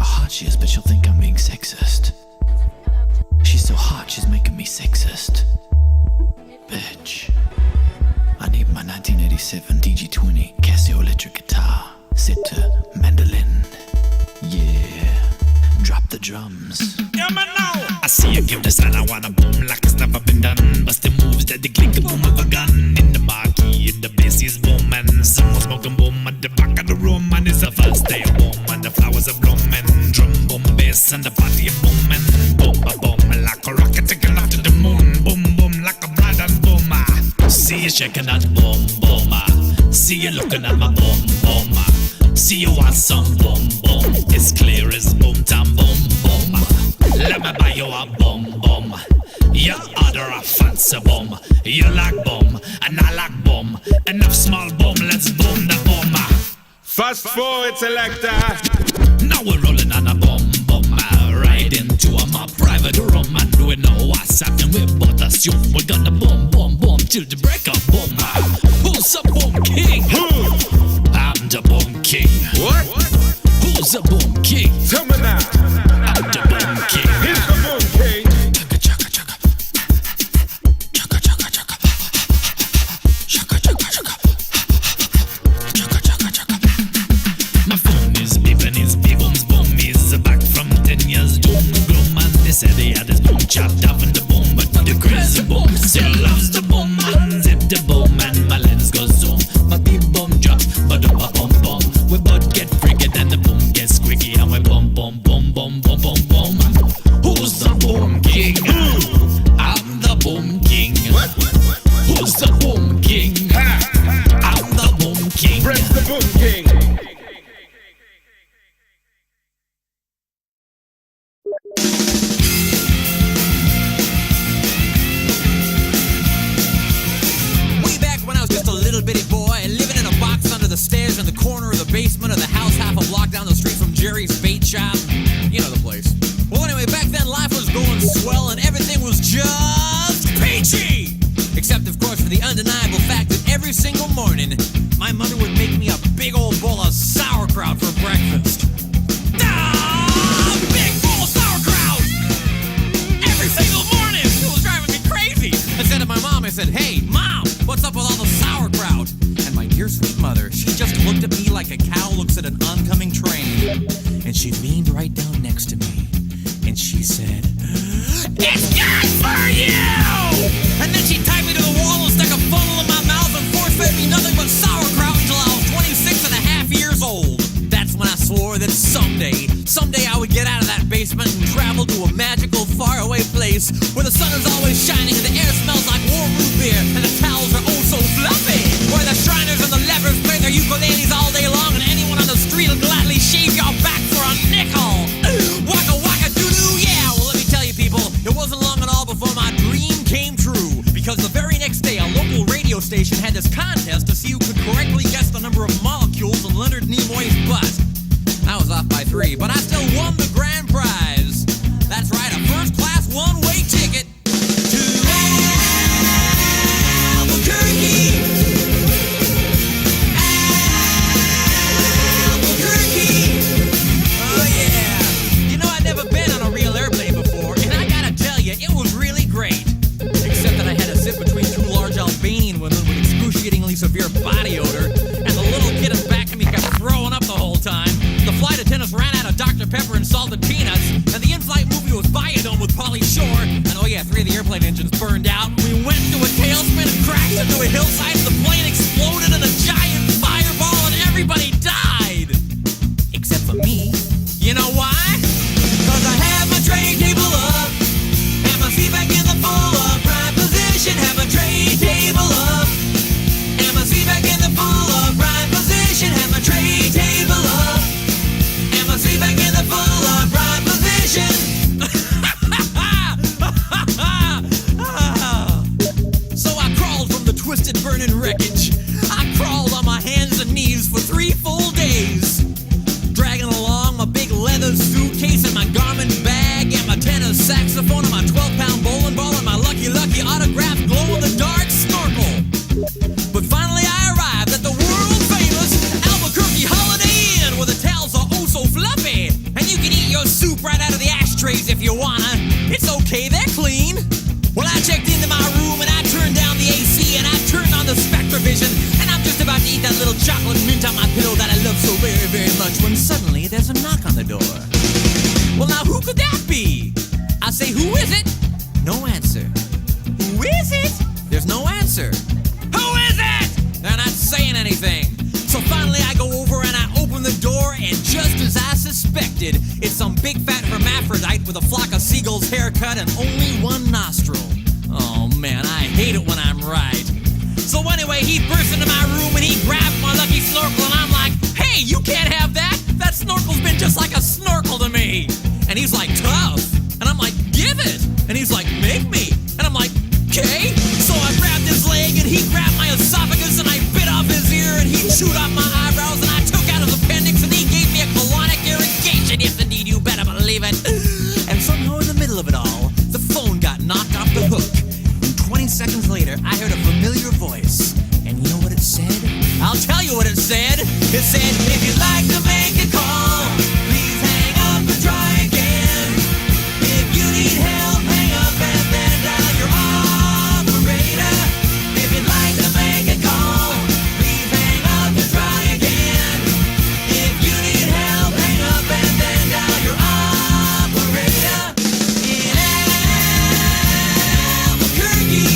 hot she is, but she'll think I'm being sexist. She's so hot, she's making me sexist. Bitch. I need my 1987 DG20 Casio electric guitar set to mandolin. Yeah. Drop the drums. Yeah, man, now I see you give the sign, I wanna boom like it's never been done. Bustin' moves that they click the boom of a gun. In the marquee, in the bass is boom, and someone smoking boom at the back of the room. And it's the first day of boom, and the flowers are blooming. Drum, boom, bass, and the party is booming. Boom, ba, boom, like a rocket taking off to the moon. Boom, boom, like a blood and boom. See you shaking that boom, boom. See you looking at my boom, boom. See you want some boom, boom. It's clear as boom, time, boom, boom. Let me buy you a boom, boom. You order a fancy boom. You like boom, and I like boom. Enough small boom, let's boom the boom. Fast forward, selector. Now we're rolling on a boom, boom. Right into my private room. And we know what's happening, we both assume we're gonna boom, boom, boom till the break of boom. Who's a boom king? I'm the boom king. What? Who's the boom king? Tell me now. I'm the boom king. He's the boom king. Chaka chaka chaka. Chaka chaka chaka. Chaka chaka chaka. Chaka chaka chaka. My phone is beeping, his big boom's boom is back from 10 years doom gloom. And they said they had his boom chopped off in the boom, but the crazy boom still loves the boom. And zip the boom and my lens goes zoom. My beep boom drops, but the bum bum. We both get freaky, then the boom gets squeaky, and we boom boom boom boom boom boom boom. Who's the boom king? I'm the boom king. What? Who's the boom king? I'm the boom king. Press the boom king. Way back when I was just a little bitty boy, living in a box under the stairs in the corner of the basement of the house half a block down the street from Jerry's bait shop. You know the place. Well, anyway, back then life was going swell and everything was just peachy! Except, of course, for the undeniable fact that every single morning, my mother would make me a big old bowl of sauerkraut for breakfast. Big bowl of sauerkraut! Every single morning! It was driving me crazy! I said to my mom, I said, "Hey, Mom, what's up with all the sauerkraut?" And my dear sweet mother, she just looked at me like a cow looks at an oncoming train. And she leaned right down next to me. And she said, "It's good for you!" And then she tied me to the wall and stuck a funnel in my mouth and force-fed me nothing but sauerkraut until I was 26 and a half years old. That's when I swore that someday I would get out of that basement and travel to a magical, faraway place where the sun is always shining and the air smells like warm root beer and the towels are oh so fluffy. Where the Shriners and the Levers play their ukuleles all day long and anyone on the street will gladly shave your back for a nickel. Waka waka doo-doo, yeah! Well, let me tell you people, it wasn't long at all before my dream came true. Because the very next day, a local radio station had this contest to see who could correctly guess the number of molecules in Leonard Nimoy's butt. I was off by 3, but I still won the grand prize. That's right, a first-class one-way ticket to Albuquerque. Albuquerque. Oh, yeah. You know, I'd never been on a real airplane before, and I gotta tell you, it was really great. Except that I had to sit between 2 large Albanian women with excruciatingly severe body odor, and the little kid in back of me kept throwing up the whole time. The flight attendants ran out of Dr. Pepper and salted peanuts, and the in-flight movie was Biodome with Pauly Shore, and oh yeah, 3 of the airplane engines burned out. We went into a tailspin and crashed into a hillside, and the plane exploded in a giant fireball, and everybody died. Except for me. You know why? 'Cause I have my tray table up, and my feet back in the full upright position. Have my tray table up, and my feet back in the full upright position. Have my tray table up, and my feet back in the full upright position. So I crawled from the twisted burning wreckage. I crawled your soup right out of the ashtrays if you wanna. It's okay, they're clean. Well, I checked into my room and I turned down the AC and I turned on the Spectrovision, and I'm just about to eat that little chocolate mint on my pillow that I love so very, very much when suddenly there's a knock on the door. Well, now who could that be? I say, who is it? No answer. Who is it? There's no answer. Who is it? They're not saying anything. So finally I go over and I open the door, and just as I suspected, it's some big fat hermaphrodite with a flock of seagulls haircut and only one nostril. Oh man, I hate it when I'm right. So anyway, he burst into my room and he grabbed my lucky snorkel, and I'm like, hey, you can't have that. That snorkel's been just like a snorkel to me. And he's like, tough. And I'm like, give it. And he's like, make me. And I'm like, okay. So I grabbed his leg and he grabbed my esophagus and I bit off his ear and he chewed off my eyebrows and I took out his appendix and he gave me a colonic irrigation. Yes, indeed, you better believe it. And somehow in the middle of it all, the phone got knocked off the hook. And 20 seconds later, I heard a familiar voice. And you know what it said? I'll tell you what it said. It said, if you'd like to make a call, please hang up and try again. If you need help, hang up and then dial your operator. If you'd like to make a call, please hang up and try again. If you need help, hang up and then dial your operator. In Albuquerque.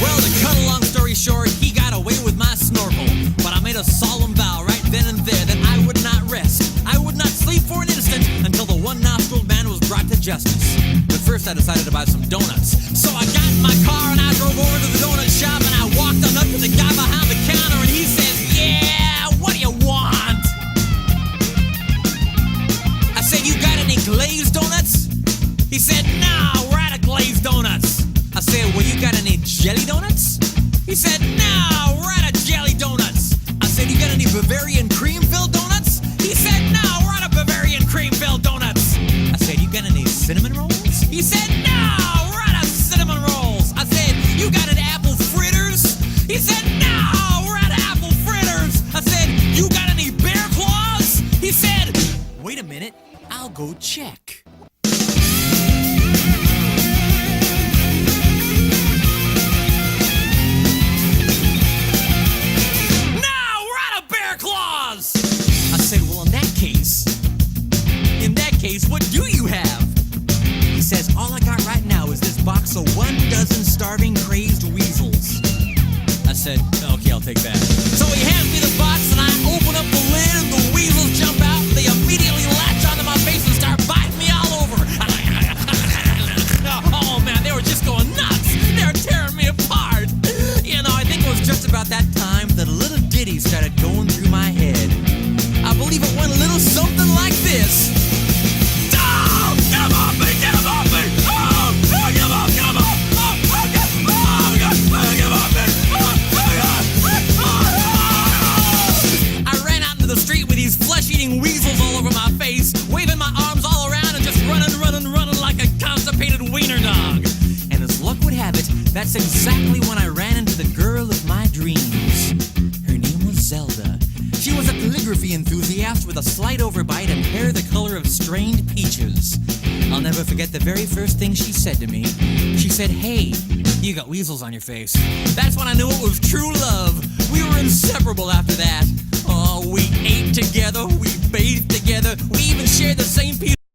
Well, to cut a long story short, he got away with my snorkel. But I made a solemn vow right then and there that I would not rest. I would not sleep for an instant until the one-nostriled man was brought to justice. But first I decided to buy some donuts. So I got in my car and I drove over to the donut shop and I walked on up to the guy behind the counter and he says, yeah, what do you want? I said, you got any glazed donuts? He said, no, we're out of glazed donuts. I said, well, you got any jelly donuts? He said, no, we're out of jelly donuts. I said, you got any Bavarian cream-filled donuts? He said, no, we're out of Bavarian cream-filled donuts. I said, you got any cinnamon rolls? He said, no, we're out of cinnamon rolls. I said, you got any apple fritters? He said, no, we're out of apple fritters. I said, you got any bear claws? He said, wait a minute, I'll go check. What do you have? He says, all I got right now is this box of 12 starving crazed weasels. I said, okay, I'll take that. So he hands me the box and I open up the lid and the weasels jump out and they immediately latch onto my face and start biting me all over. Oh man, they were just going nuts. They were tearing me apart. You know, I think it was just about that time that a little ditty started going through my head. I believe it went a little something like this. Weasels all over my face, waving my arms all around and just running like a constipated wiener dog. And as luck would have it, that's exactly when I ran into the girl of my dreams. Her name was Zelda. She was a calligraphy enthusiast with a slight overbite and hair the color of strained peaches. I'll never forget the very first thing she said to me. She said, hey, you got weasels on your face. That's when I knew it was true love. We were inseparable after that.